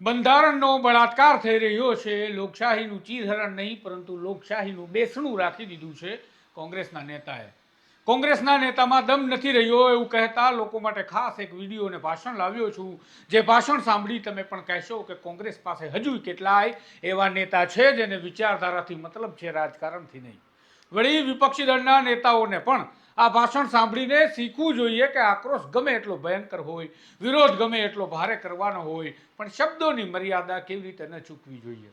બંધારણનો બળાત્કાર થઈ રહ્યો છે. લોકશાહીનું ચીરહરણ નહીં પરંતુ લોકશાહીનું બેસણું રાખી દીધું છે કોંગ્રેસના નેતાએ. કોંગ્રેસના નેતામાં દમ નથી રહ્યો એવું કહેતા લોકો માટે ખાસ એક વિડીયો અને ભાષણ લાવ્યો છું. જે ભાષણ સાંભળી તમે પણ કહેશો કે કોંગ્રેસ પાસે હજુ કેટલાય એવા નેતા છે જેને વિચારધારાથી મતલબ છે, રાજકારણથી નહીં. વળી વિપક્ષી દળના નેતાઓને પણ આ ભાષણ સાંભળીને શીખવું જોઈએ કે આક્રોશ ગમે એટલો ભયંકર હોય, વિરોધ ગમે એટલો ભારે કરવાનો હોય, પણ શબ્દોની મર્યાદા કેવી રીતે ન ચૂકવી જોઈએ.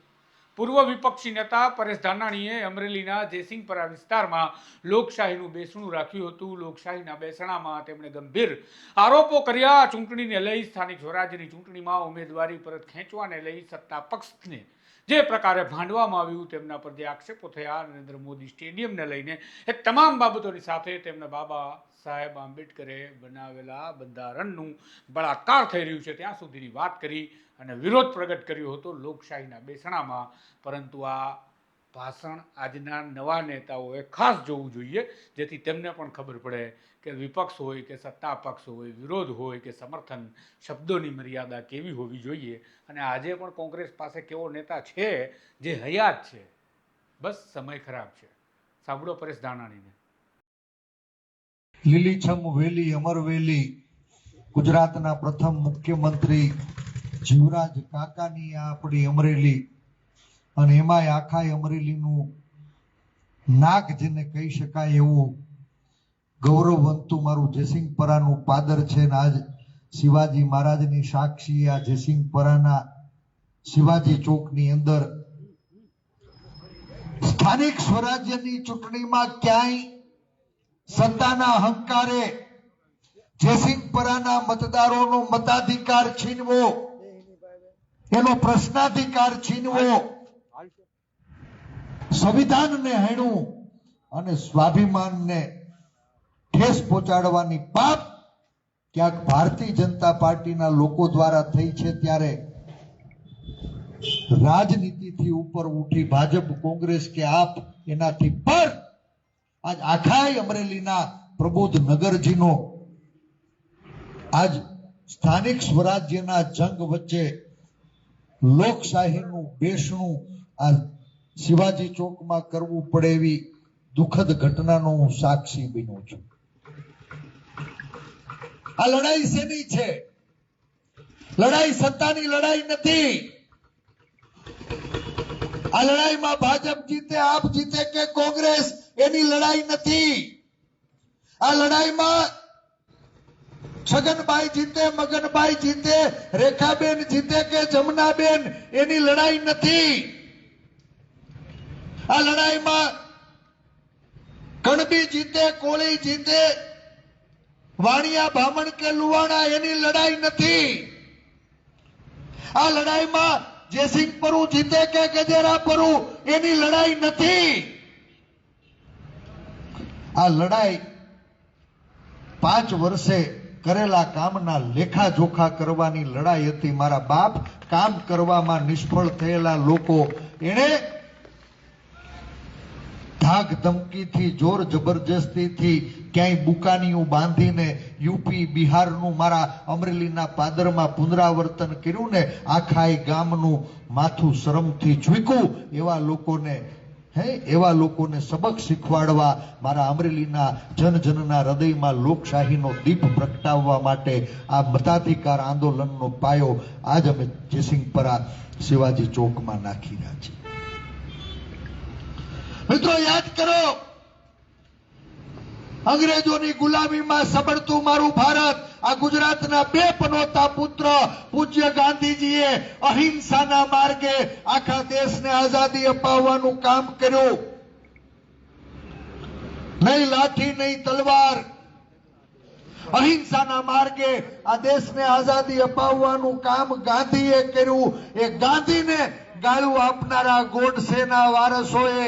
પૂર્વ વિપક્ષી નેતા પરેશ ધાનાણીએ અમરેલીના જયસિંહપરા વિસ્તારમાં લોકશાહીનું બેસણું રાખ્યું હતું. લોકશાહીના બેસણામાં તેમણે ગંભીર આરોપો કર્યા. ચૂંટણીને લઈ, સ્થાનિક સ્વરાજ્યની ચૂંટણીમાં ઉમેદવારી પરત ખેંચવાને લઈ સત્તા પક્ષને જે પ્રકારે ભાંડવામાં આવ્યું, તેમના પર જે આક્ષેપો થયા, નરેન્દ્ર મોદી સ્ટેડિયમને લઈને એ તમામ બાબતોની સાથે તેમના બાબા સાહેબ આંબેડકરે બનાવેલા બંધારણનું બળાત્કાર થઈ રહ્યું છે ત્યાં સુધીની વાત કરી અને વિરોધ પ્રગટ કર્યો હતો લોકશાહીના બેસણામાં. પરંતુ આ ભાષણ આજના નવા નેતાઓએ ખાસ જોવું જોઈએ, જેથી તેમને પણ ખબર પડે કે વિપક્ષ હોય કે સત્તા પક્ષ હોય, વિરોધ હોય કે સમર્થન, શબ્દોની મર્યાદા કેવી હોવી જોઈએ. અને આજે પણ કોંગ્રેસ પાસે કેવો નેતા છે જે હયાત છે. બસ સમય ખરાબ છે. સાંભળો પરેશ ધાનાણીને. લીલીછમ વેલી અમરવેલી ગુજરાતના પ્રથમ મુખ્યમંત્રી જીવરાજ કાકાની આ આપણી અમરેલી, અને એમાંય આખા અમરેલીનું નાક જેને કહી શકાય એવું ગૌરવવંતું મારું જયસિંહપરાનું પાદર છે. ને આજ શિવાજી મહારાજની સાક્ષી આ જયસિંહપરાના શિવાજી ચોકની અંદર સ્થાનિક સ્વરાજ્યની ચૂંટણીમાં ક્યાંય સત્તાના અહંકારે જયસિંહપરાના મતદારોનો મતાધિકાર છીનવો, એનો પ્રશ્નાધિકાર છીનવો, સંવિધાનને હેણું અને સ્વાભિમાનને ઠેસ પહોંચાડવાની પાપ ક્યાંક ભારતીય જનતા પાર્ટીના લોકો દ્વારા થઈ છે. ત્યારે રાજનીતિથી ઉપર ઉઠી ભાજપ, કોંગ્રેસ કે આપ એનાથી પર આજ આખા અમરેલીના પ્રબુદ્ધ નગરજીનો આજ સ્થાનિક સ્વરાજ્યના જંગ વચ્ચે લોકશાહીનું બેસણું આ શિવાજી ચોકમાં કરવું પડે એવી દુઃખદ ઘટનાનો હું સાક્ષી બન્યો છું. આ લડાઈ શેની છે? લડાઈ સત્તાની લડાઈ નથી. આ લડાઈમાં ભાજપ જીતે, આપ જીતે કે કોંગ્રેસ, એની લડાઈ નથી. આ લડાઈમાં છગનભાઈ જીતે, મગનભાઈ જીતે, રેખાબેન જીતે કે જમનાબેન, એની લડાઈ નથી. આ લડાઈમાં કણબી જીતે, કોળી જીતે, વાણિયા બ્રાહ્મણ કે લુવાણા, એની લડાઈ નથી. આ લડાઈમાં જયસિંહપરુ જીતે કે ગજેરાપરુ, એની લડાઈ નથી. આ લડાઈ 5 વર્ષે કરેલા કામના લેખા જોખા કરવાની લડાઈ હતી. મારા બાપ કામ કરવામાં નિષ્ફળ થયેલા લોકો એને ધાક ધમકીથી, જોર જબરજસ્તીથી, ક્યાંય બુકાનીઓ બાંધીને યુપી બિહારનું મારા અમરેલીના પાદરમાં પુનરાવર્તન કર્યું ને આખા ગામનું માથું શરમથી ઝૂક્યું. એવા લોકોને સબક શીખવાડવા, મારા અમરેલીના જનજનના હૃદયમાં લોકશાહીનો દીપ પ્રગટાવવા માટે આ મતાધિકાર આંદોલનનો પાયો આજ અમે જયસિંહપરા શિવાજી ચોકમાં નાખી રહ્યા છીએ. મિત્રો યાદ કરો, અંગ્રેજોની ગુલામીમાં સબળતું મારું ભારત, આ ગુજરાતના 2 પનોતા પુત્ર પૂજ્ય ગાંધીજીએ અહિંસાના માર્ગે આખા દેશને આઝાદી અપાવવાનું કામ કર્યું. નહીં લાઠી, નહીં તલવાર, અહિંસાના માર્ગે આ દેશને આઝાદી અપાવવાનું કામ ગાંધીએ કર્યું. એ ગાંધીને ગાળું આપનારા ગોડસેના વારસોએ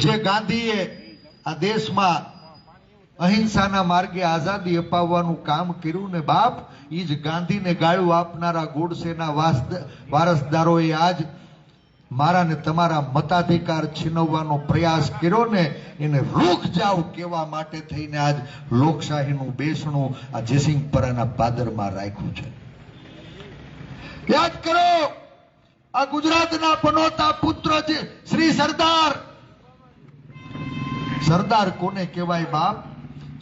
જે ગાંધીએ આ દેશમાં અહિંસાના માર્ગે આઝાદી અપાવવાનું કામ કર્યું ને બાપ, ઈ જ ગાંધીને ગાળું આપનારા ગોડસેના વારસદારોએ આજ મારા ને તમારા મતાધિકાર છીનવવાનો પ્રયાસ કર્યો ને એને રૂક જાવ કેવા માટે થઈને આજ લોકશાહીનું બેસણું આ જયસિંહપરાના પાદરમાં રાખ્યું છે. યાદ કરો, આ ગુજરાતના પનોતા પુત્ર શ્રી સરદાર. સરદાર કોને કહેવાય બાપ?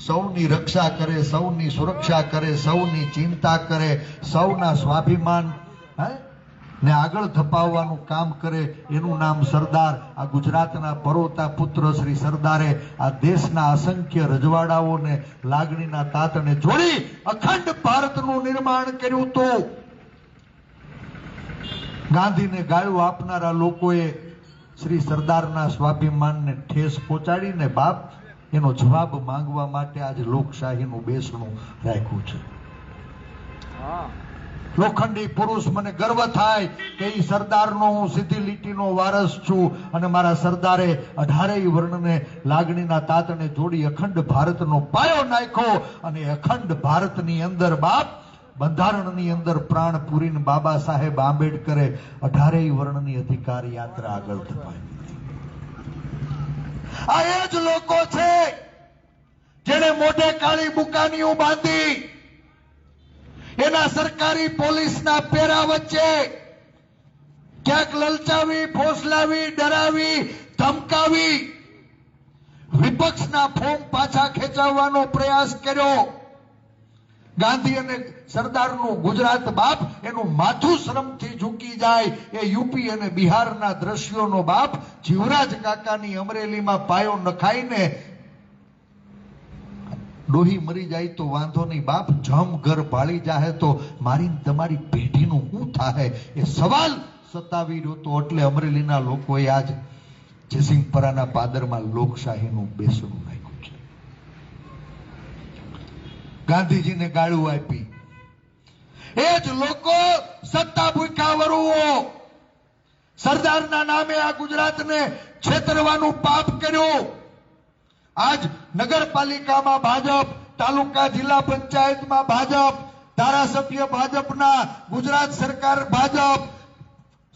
સૌની રક્ષા કરે, સૌની સુરક્ષા કરે, સૌની ચિંતા કરે, સૌના સ્વાભિમાન ને આગળ ધપાવવાનું કામ કરે, એનું નામ સરદાર. આ ગુજરાતના પરોતા પુત્ર શ્રી સરદારે આ દેશના અસંખ્ય રજવાડાઓને લાગણીના તાતને જોડી અખંડ ભારતનું નિર્માણ કર્યું હતું. ગાંધીને ગાળું આપનારા લોકોએ શ્રી સરદારના સ્વાભિમાનને ઠેસ પહોંચાડીને બાપ એનો જવાબ માંગવા માટે આજે લોકશાહીનું બેસણું રાખ્યું છે. લોખંડી પુરુષ મને ગર્વ થાય કે એ સરદારનો હું સીધી લીટીનો વારસ છું અને મારા સરદારે 18 વર્ણને લાગણીના તાતને જોડી અખંડ ભારતનો પાયો નાખ્યો અને અખંડ ભારતની અંદર બાપ બંધારણની અંદર પ્રાણ પૂરીને બાબા સાહેબ આંબેડકરે 18 વર્ણની અધિકાર યાત્રા આગળ ધપાવી. આ એ જ લોકો છે જેને મોઢે કાળી બુકાનીઓ બાંધી એના સરકારી પોલીસના પેરા વચ્ચે ક્યાંક લલચાવી, ફોસલાવી, ડરાવી, ધમકાવી વિપક્ષના ફોર્મ પાછા ખેંચાવવાનો પ્રયાસ કર્યો. ગાંધી અને સરદારનું ગુજરાત બાપ એનું માથું શ્રમથી ઝૂકી જાય એ યુપી અને બિહારના દ્રશ્યોનો બાપ જીવરાજ કાકાની અમરેલીમાં પાયો નખાઈને ડોહી મરી જાય તો વાંધો નહીં બાપ, જમ ઘર ભાળી જાય તો મારી તમારી પેઢીનું શું થાય એ સવાલ સતાવી રહ્યો તો એટલે અમરેલીના લોકોએ આજ જયસિંહપરાના પાદરમાં લોકશાહીનું બેસણું નાખ્યું છે. ગાંધીજીને ગાળું આપી એ જ લોકો સત્તા ભૂખ્યા વરુઓ સરદારના નામે આ ગુજરાતને છેતરવાનું પાપ કર્યું. આજ નગરપાલિકામાં ભાજપ, તાલુકા જિલ્લા પંચાયતમાં ભાજપ, ધારાસભ્ય ભાજપના, ગુજરાત સરકાર ભાજપ,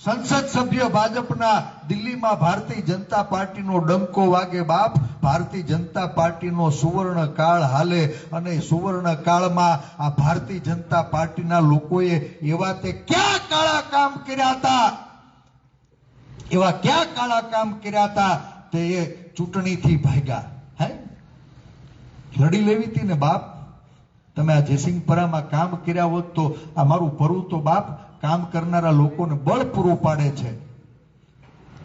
સંસદ સભ્ય ભાજપના, દિલ્હીમાં ભારતીય જનતા પાર્ટીનો ડંકો વાગે બાપ. ભારતીય જનતા પાર્ટીનો સુવર્ણ કાળ હાલે અને સુવર્ણ કાળમાં આ ભારતીય જનતા પાર્ટીના લોકોએ એવા તે ક્યાં કાળા કામ કર્યા હતા, એવા ક્યાં કાળા કામ કર્યા હતા તે એ ચૂંટણીથી ભાગ્યા. લડી લેવી હતી ને બાપ. તમે આ જયસિંહપરામાં કામ કર્યા હોત તો આ મારું પરવું તો બાપ કામ કરનારા લોકોને બળ પૂરું પાડે છે.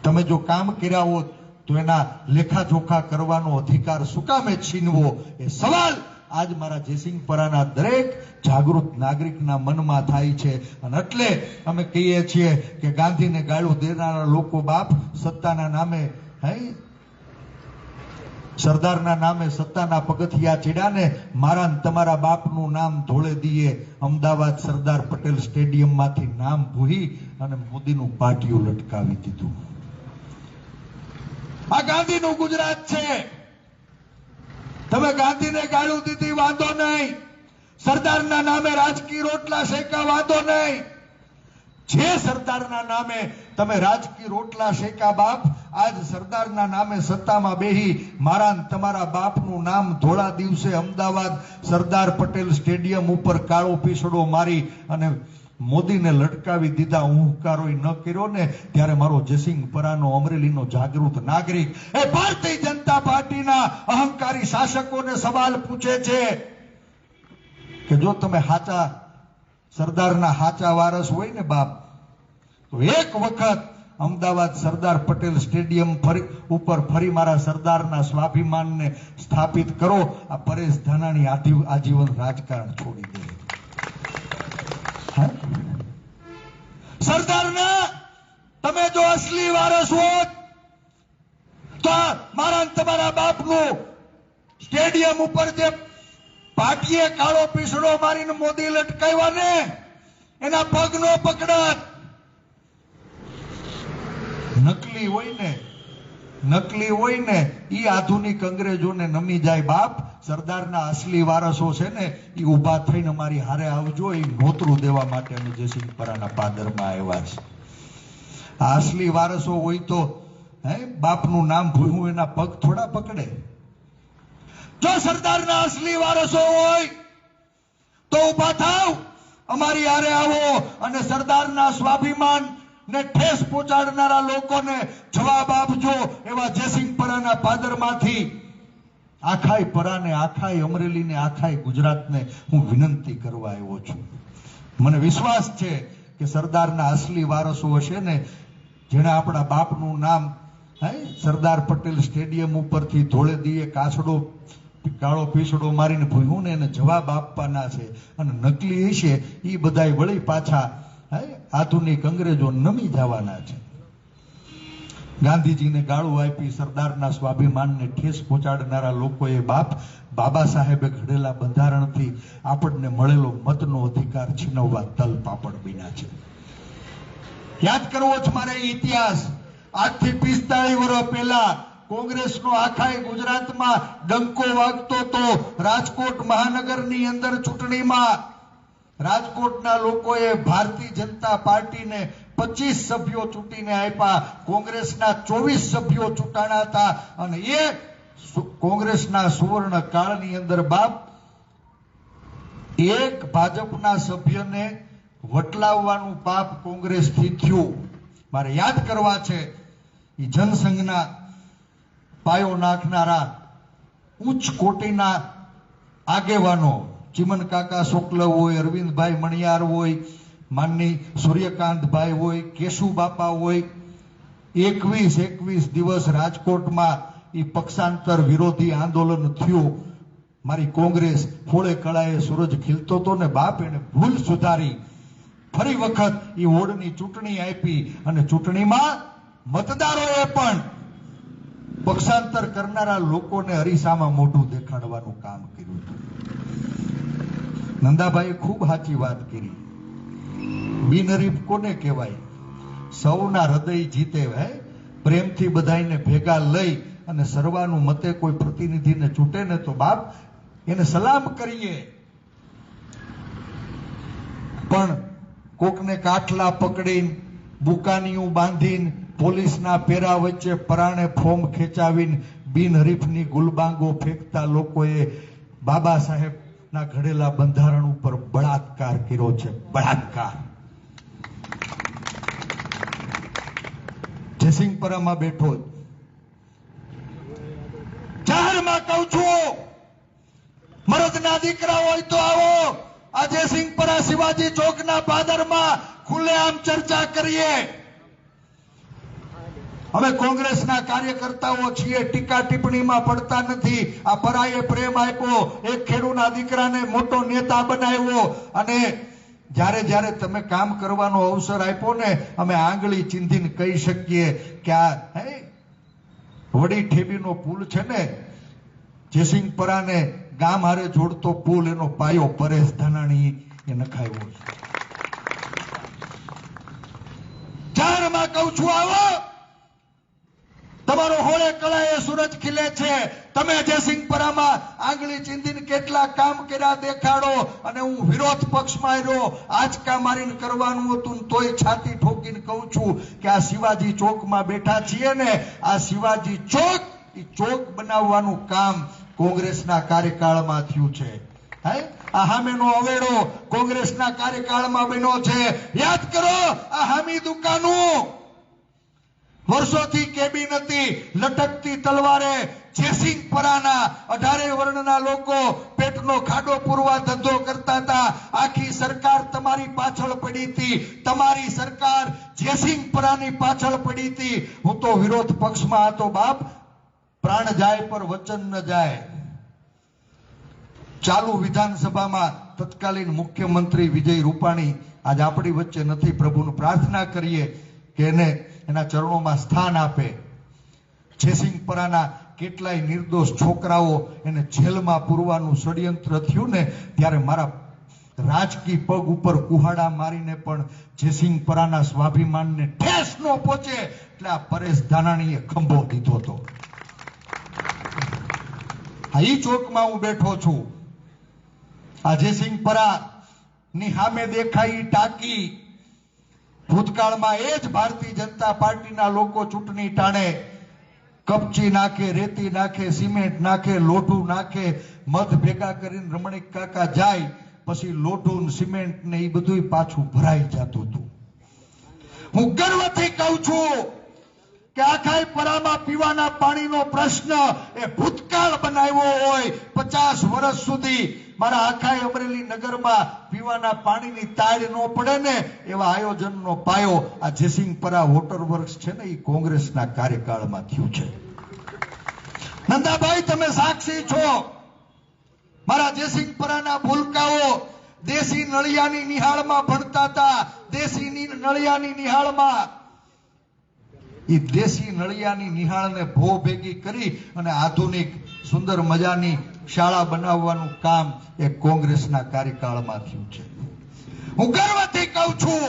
તમે જો કામ કર્યા હોત તો એના લેખાજોખા કરવાનો અધિકાર શું કામે છીનવો એ સવાલ આજ મારા જયસિંહપરાના દરેક જાગૃત નાગરિકના મનમાં થાય છે. અને એટલે અમે કહીએ છીએ કે ગાંધીને ગાળું દેનારા લોકો બાપ સત્તાના નામે સરદારના નામે સત્તાના પગથિયા ચડ્યા ને મારા તમારા બાપનું નામ ધોળે દીએ અમદાવાદ સરદાર પટેલ સ્ટેડિયમમાંથી નામ ભૂહી અને મોદીનું પાટિયું લટકાવી દીધું. આ ગાંધીનું ગુજરાત છે. તમે ગાંધીને ગાળું દીધી વાંધો નહીં, સરદારના નામે રાજકીય રોટલા શેકા વાંધો નહીં. જે સરદારના નામે તમે રાજકીય રોટલા શેકા બાપ, આજ સરદારના નામે સત્તામાં બેહી મારા તમારા બાપનું નામ ધોળા દિવસે અમદાવાદ સરદાર પટેલ સ્ટેડિયમ ઉપર કાળો પીસડો મારી અને મોદીને લટકાવી દીધા. હુંકારો ન કર્યો ને ત્યારે મારો જયસિંહપરાનો અમરેલીનો જાગૃત નાગરિક એ ભારતીય જનતા પાર્ટીના અહંકારી શાસકોને સવાલ પૂછે છે કે જો તમે હાચા સરદારના હાચા વારસ હોય ને બાપ તો એક વખત અમદાવાદ સરદાર પટેલ સ્ટેડિયમ ઉપર ફરી મારા સરદારના સ્વાભિમાનને સ્થાપિત કરો. આ પરેશ ધાનાણી આજીવન રાજકારણ છોડી દે. સરદારના તમે જો અસલી વારસ હોત તો મારા તમારા બાપનું સ્ટેડિયમ ઉપર જે પાટીએ કાળો પીસડો મારીને મોદી લટકાવ્યા ને એના પગ નો પકડત. નકલી હોય ને ઈ આધુનિક અંગ્રેજોને નમી જાય બાપ. સરદારના અસલી વારસો છે ને ઈ ઉભા થઈને અમારી હારે આવજો, એ નોતરું દેવા માટે અમે જયસિંહપરાના પાદરમાં આવ્યા છે. આ અસલી વારસો હોય તો બાપનું નામ ભૂલ્યું એના પગ થોડા પકડે. જો સરદારના અસલી વારસો હોય તો ઉભા થાવ, અમારી હારે આવો અને સરદારના સ્વાભિમાન ને ઠેસ પહોંચાડનારા લોકોને જવાબ આપજો. એવા જયસિંહપરાના પાદરમાંથી આખાય પરાને, આખાય અમરેલીને, આખાય ગુજરાતને હું વિનંતી કરવા આવ્યો છું. મને વિશ્વાસ છે કે સરદારના અસલી વારસો હશે ને, જેણે આપણા બાપનું નામ સરદાર પટેલ સ્ટેડિયમ ઉપરથી ધોળે દીએ કાછડો કાળો પીછડો મારીને ભૂયું ને એને જવાબ આપવાના છે. અને નકલી હશે એ બધાય વળી પાછા આધુનિક અંગ્રેજો નમી જવાના છે. ગાંધીજીને ગાળું આપી સરદારના સ્વાભિમાનને ઠેસ પહોંચાડનારા લોકોએ બાબા સાહેબે ઘડેલા બંધારણથી આપણને મળેલો મતનો અધિકાર છીનવવા તલ પાપડ બન્યા છે. યાદ કરવો જ મારે ઇતિહાસ. આજથી 45 વર્ષ પહેલા કોંગ્રેસનો આખા ગુજરાતમાં ડંકો વાગતો તો. રાજકોટ મહાનગરની અંદર ચૂંટણીમાં રાજકોટના લોકોએ ભારતીય જનતા પાર્ટીને 25 સભ્યો ચૂંટીને આપ્યા, કોંગ્રેસના 24 સભ્યો ચૂંટાણા હતા. અને એ કોંગ્રેસના સુવર્ણ કાળની અંદર બાપ એક ભાજપના સભ્યને વટલાવવાનું પાપ કોંગ્રેસથી થયું. મારે યાદ કરવા છે, એ જનસંઘના પાયો નાખનારા ઉચ્ચ કોટીના આગેવાનો ચિમન કાકા શુક્લ હોય, અરવિંદભાઈ મણિયાર હોય, માનની સૂર્યકાંતભાઈ હોય, કેશુ બાપા હોય, 21 દિવસ રાજકોટમાં એ પક્ષાંતર વિરોધી આંદોલન થયું. મારી કોંગ્રેસ ફોળે કળાએ સૂરજ ખીલતો હતો ને બાપ એને ભૂલ સુધારી ફરી વખત એ વોર્ડની ચૂંટણી આપી. અને ચૂંટણીમાં મતદારોએ પણ પક્ષાંતર કરનારા લોકોને અરીસામાં મોઢું દેખાડવાનું કામ કર્યું હતું. નંદાભાઈએ ખૂબ સાચી વાત કરી. બિનહરીફ કોને કહેવાય? સૌના હૃદય જીતે. પ્રેમથી બધાને ભેગા લઈ અને સર્વાનું મતે કોઈ પ્રતિનિધિને ચૂંટે ને તો બાપ એને સલામ કરીએ. પણ કોકને કાઠલા પકડીને, બુકાનીયું બાંધીને, પોલીસના પેરા વચ્ચે પરાણે ફોર્મ ખેંચાવીને બિનહરીફની ગુલબાંગો ફેંકતા લોકોએ બાબા સાહેબના ઘડેલા બંધારણ ઉપર બળાત્કાર કર્યો છે. બળાત્કાર. જયસિંહપરામાં બેઠો જાહેરમાં કહું છું, મરદના દીકરા હોય તો આવો આ જયસિંહપરા શિવાજી ચોકના પાદરમાં ખુલ્લેઆમ ચર્ચા કરીએ. અમે કોંગ્રેસના કાર્યકર્તાઓ છીએ, ટીકા ટિપ્પણીમાં પડતા નથી. આ પરાએ પ્રેમ આપ્યો, એક ખેડૂના દીકરાને મોટો નેતા બનાવ્યો. અને જ્યારે જ્યારે તમે કામ કરવાનો અવસર આપ્યો ને, અમે આંગળી ચીંધીને કહી શકીએ કે આ વડી ઠેબીનો પુલ છે ને, જયસિંહપરાને ગામ હારે જોડતો પુલ, એનો પાયો પરેશ ધાનાણી એ નખાવ્યો છે. જાહેરમાં કહું છું આવો, તમારો હોળે કળાએ સૂરજ ખીલે છે. તમે જયસિંહપરામાં આંગળી ચીંધીને કેટલા કામ કર્યા દેખાડો. અને હું વિરોધ પક્ષમાં રહ્યો, આંચકા મારીને કરવાનું હતું તોય છાતી ઠોકીને કહું છું કે આ શિવાજી ચોકમાં બેઠા છીએ ને, આ શિવાજી ચોક એ ચોક બનાવવાનું કામ કોંગ્રેસના કાર્યકાળમાં થયું છે. આ હામેનો અવેડો કોંગ્રેસના કાર્યકાળમાં બન્યો છે. યાદ કરો, આ હામી દુકાનો વર્ષોથી કેબિન હતી, લટકતી તલવારે જયસિંહપરાના 18 વર્ણના લોકો પેટનો ખાડો પૂરવા ધંધો કરતા હતા. આખી સરકાર તમારી પાછળ પડી હતી, તમારી સરકાર જયસિંહપરાની પાછળ પડી હતી. હું તો વિરોધ પક્ષમાં હતો બાપ. પ્રાણ જાય પર વચન ન જાય. ચાલુ વિધાનસભામાં તત્કાલીન મુખ્યમંત્રી વિજય રૂપાણી આજ આપણી વચ્ચે નથી. પ્રભુને પ્રાર્થના કરીએ કે એને એના ચરણોમાં સ્થાન આપે. જયસિંહપરાના કેટલાય નિર્દોષ છોકરાઓ એને જેલમાં પૂરવાનું ષડયંત્ર થયું ને, ત્યારે મારા રાજકીય પગ ઉપર કુહાડા મારીને પણ જયસિંહપરાના સ્વાભિમાનને ઠેસ ન પહોંચે એટલે આ પરેશ ધાનાણીએ ખંભો દીધો હતો. આ ચોકમાં હું બેઠો છું. આ જયસિંહપરા ની સામે દેખાઈ ટાંકી, ભૂતકાળમાં એ જ ભારતીય જનતા પાર્ટીના લોકો ચૂંટણી ટાણે કપચી નાખે, રેતી નાખે, સિમેન્ટ નાખે, લોઢું નાખે, મધ ભેગા કરીને રમણીક કાકા જાય, પછી લોઢું સિમેન્ટ ને એ બધું પાછું ભરાઈ જતું હતું. હું ગર્વથી કહું છું કે આખાઈ પરામાં પીવાના પાણીનો પ્રશ્ન એ ભૂતકાળ બનાવ્યો હોય. 50 વર્ષ સુધી મારા આખાઈ અમરેલી નગરમાં પીવાના પાણીની તાળ ન પડે ને એવા આયોજનનો પાયો આ જેસિંગપરા વોટર વર્ક્સ છે ને એ કોંગ્રેસના કાર્યકાળમાં થયું છે. નંદાભાઈ, તમે સાક્ષી છો. મારા જેસિંગપરાના ભૂલકાઓ દેશી નળિયાની નિહાળમાં ભણતા હતા. દેશી નળિયાની નિહાળમાં એ દેશી નળિયાની નિહાળને ભો ભેગી કરી અને આધુનિક સુંદર મજાની શાળા બનાવવાનું કામ એ કોંગ્રેસના કાર્યકાળમાં થયું છે. હું ગર્વથી કહું છું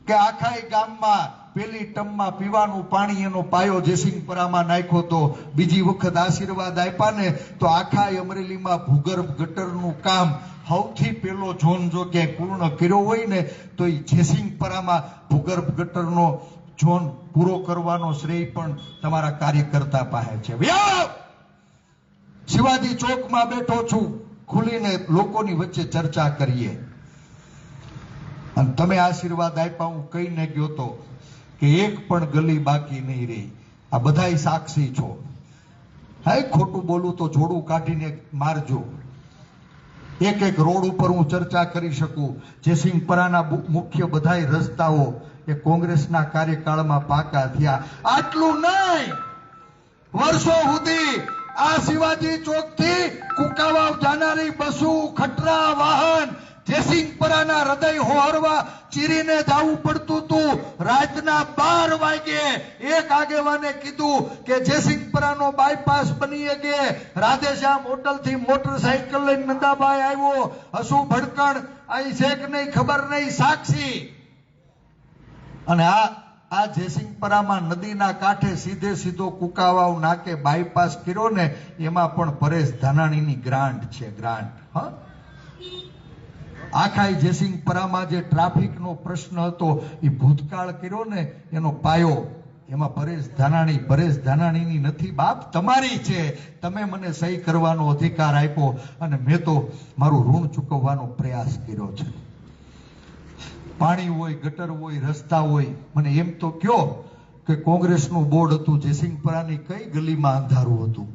કે આખાઈ ગામમાં પેલી ટમમાં પીવાનું પાણી એનો પાયો જેસિંગપરામાં નાખ્યો તો. બીજી વખત આશીર્વાદ આપ્યા ને તો આખાઈ અમરેલીમાં ભૂગર્ભ ગટરનું કામ સૌથી પહેલો ઝોન જો ક્યાંય પૂર્ણ કર્યો હોય ને તો એ જેસિંગપરામાં ભૂગર્ભ ગટરનો ઝોન પૂરો કરવાનો શ્રેય પણ તમારા કાર્યકર્તા પાસે છે. શિવાજી ચોકમાં બેઠો છું, ખુલીને લોકોની વચ્ચે ચર્ચા કરીએ. અને તમે આશીર્વાદ આપ્યા, હું કહીને ગયો તો કે એક પણ ગલી બાકી નહીં રહી. આ બધાય સાક્ષી છો. હા, ખોટું બોલું તો જોડું કાઢીને મારજો. એક એક રોડ ઉપર હું ચર્ચા કરી શકું. જેસિંગપરાના મુખ્ય બધાય રસ્તાઓ એ કોંગ્રેસના કાર્યકાળમાં પાકા થયા. આટલું નહીં, વર્ષો સુધી આ શિવાજી ચોક થી કુકાવાવ જાનારી બસો, ખટરા વાહન જેસિંગપરાના હૃદય હોહરવા ચીરીને જવું પડતું હતું. રાતના 12 વાગે એક આગેવાને કીધું કે જેસિંગપરાનો બાયપાસ બની કે રાધેશ્યામ હોટલ થી મોટરસાયકલ લઈને નંદાભાઈ આવ્યો. હસુ ભડકણ અહીં છે કે નહીં ખબર નહીં, સાક્ષી. અને આ જેસિંગપરામાં નદીના કાંઠે સીધે સીધો કુકાવાવ નાકે બાયપાસ કર્યો ને એમાં પણ પરેશ ધાનાણીની ગ્રાન્ટ છે. ગ્રાન્ટ. હા, આખા જેસિંગપરામાં જે ટ્રાફિકનો પ્રશ્ન હતો એ ભૂતકાળ કર્યો ને એનો પાયો એમાં પરેશ ધાનાણીની નથી બાપ, તમારી છે. તમે મને સહી કરવાનો અધિકાર આપ્યો અને મેં તો મારું ઋણ ચૂકવવાનો પ્રયાસ કર્યો છે. પાણી હોય, ગટર હોય, રસ્તા હોય, મને એમ તો કયો કે કોંગ્રેસનું બોર્ડ હતું જેસિંગપરાની કઈ ગલીમાં અંધારું હતું?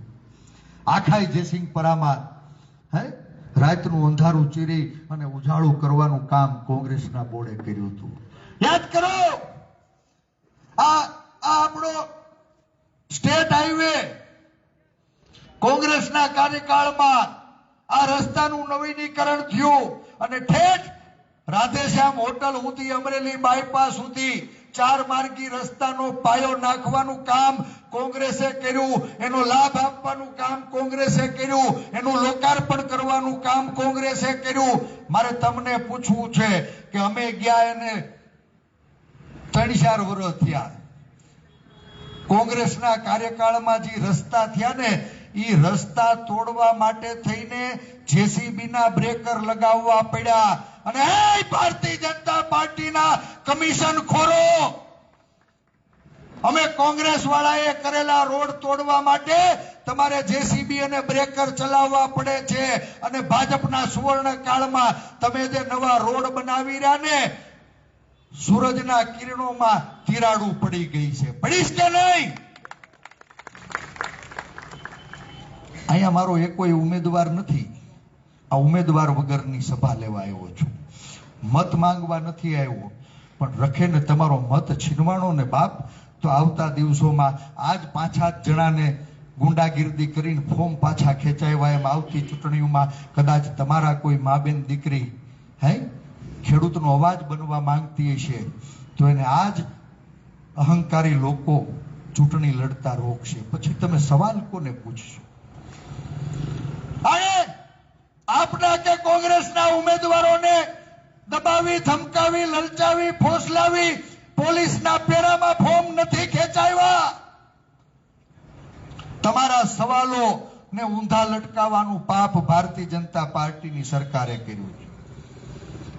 આખા જેસિંગપરામાં હે રાતનું અંધારું ચીરી અને ઉજાળું કરવાનું કામ કોંગ્રેસના બોર્ડે કર્યું હતું. યાદ કરો, આ આપણો સ્ટેટ હાઈવે કોંગ્રેસના કાર્યકાળમાં આ રસ્તાનું નવીનીકરણ થયું અને ઠેઠ રાધેશ્યામ હોટલ સુધી અમરેલી બાયપાસ સુધી 4 માર્ગી રસ્તાનો પાયો નાખવાનું કામ કોંગ્રેસે કર્યું. એનો લાભ આપવાનું કામ કોંગ્રેસે કર્યું. એનું લોકાર્પણ કરવાનું કામ કોંગ્રેસે કર્યું. મારે તમને પૂછવું છે કે અમે ગયા એને 3-4 વર્ષ થયા. કોંગ્રેસના કાર્યકાળમાં જે રસ્તા થયા ને એ રસ્તા તોડવા માટે થઈને જેસીબી ના બ્રેકર લગાવવા પડ્યા. અને એ ભારતીય જનતા પાર્ટીના કમિશન ખોરો, અમે કોંગ્રેસ વાળાએ કરેલા રોડ તોડવા માટે તમારે જેસીબી અને બ્રેકર ચલાવવા પડે છે. અને ભાજપના સુવર્ણ કાળમાં તમે જે નવા રોડ બનાવી રહ્યા ને સૂરજના કિરણોમાં તિરાડું પડી ગઈ છે. પડીશ કે નહીં? અહીંયા મારો કોઈ ઉમેદવાર નથી. આ ઉમેદવાર વગરની સભા લેવા આવ્યો છું. મત માંગવા નથી આવ્યો. પણ રખે ને તમારો મત છીનવાનો ને બાપ તો આવતા દિવસોમાં આજ 5-7 જણાને ગુંડાગીર્દી કરીને ફોર્મ પાછા ખેંચાવ્યા એમ આવતી ચૂંટણીઓમાં કદાચ તમારા કોઈ મા બેન દીકરી હે ખેડૂતનો અવાજ બનવા માંગતી હશે તો એને આજ અહંકારી લોકો ચૂંટણી લડતા રોકશે. પછી તમે સવાલ કોને પૂછશો? આપના કે કોંગ્રેસના ઉમેદવારોને દબાવી, ધમકાવી, લલચાવી, ફોસલાવી પોલીસના પેરામાં ફોર્મ નથી ખેંચાવ્યા. તમારા સવાલો ને ઊંધા લટકાવવાનું પાપ ભારતીય જનતા પાર્ટીની સરકારે કર્યું છે.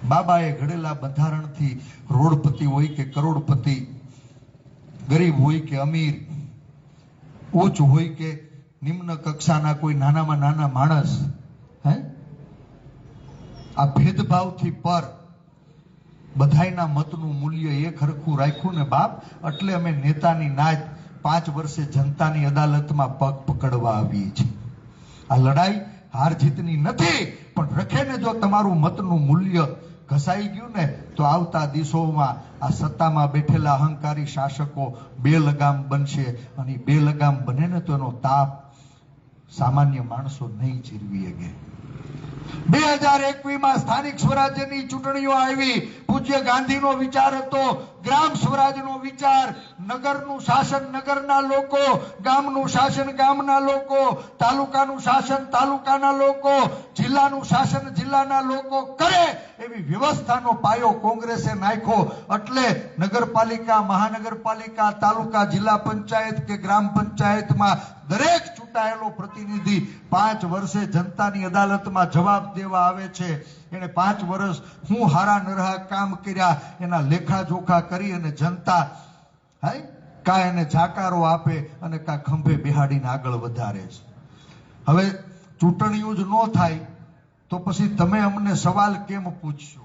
બાબાએ ઘડેલા બંધારણથી રોડપતિ હોય કે કરોડપતિ, ગરીબ હોય કે અમીર, ઉચ્ચ હોય કે નિમ્ન કક્ષાના કોઈ નાનામાં નાના માણસ, આ ભેદભાવથી પર બધાયના મતનું મૂલ્ય એક હરખું રાખ્યું ને બાપ, એટલે અમે નેતાની નાજ 5 વર્ષે જનતાની અદાલતમાં પગ પકડવા આવીએ છીએ. આ લડાઈ હાર જીતની નથી, પણ રખે ને જો તમારું મતનું મૂલ્ય ઘસાઈ ગયું ને તો આવતા દિવસોમાં આ સત્તામાં બેઠેલા અહંકારી શાસકો બે લગામ બનશે, અને બે લગામ બને ને તો એનો તાપ સામાન્ય માણસો નહીં ચીરવી શકે. 2021માં સ્થાનિક સ્વરાજ્યની ચૂંટણીઓ આવી. પૂજ્ય ગાંધીનો વિચાર હતો ગ્રામ સ્વરાજનો વિચાર, નગરનું શાસન નગરના લોકો, ગામનું શાસન ગામના લોકો, તાલુકાનું શાસન તાલુકાના લોકો, જિલ્લાનું શાસન જિલ્લાના લોકો કરે એવી વ્યવસ્થાનો પાયો કોંગ્રેસે નાખ્યો. એટલે નગરપાલિકા, મહાનગરપાલિકા, તાલુકા, જિલ્લા પંચાયત કે ગ્રામ પંચાયતમાં દરેક ચૂંટાયેલો પ્રતિનિધિ 5 વર્ષે જનતાની અદાલતમાં જવાબ દેવા આવે છે. એને 5 વર્ષ હું હારા નરહા કામ કર્યા એના લેખાજોખા કરી અને જનતા કા એને જાકારો આપે અને કા ખંભે બેહાડીને આગળ વધારે છે. હવે ચૂંટણીઓ જ ન થાય તો પછી તમે અમને સવાલ કેમ પૂછશો?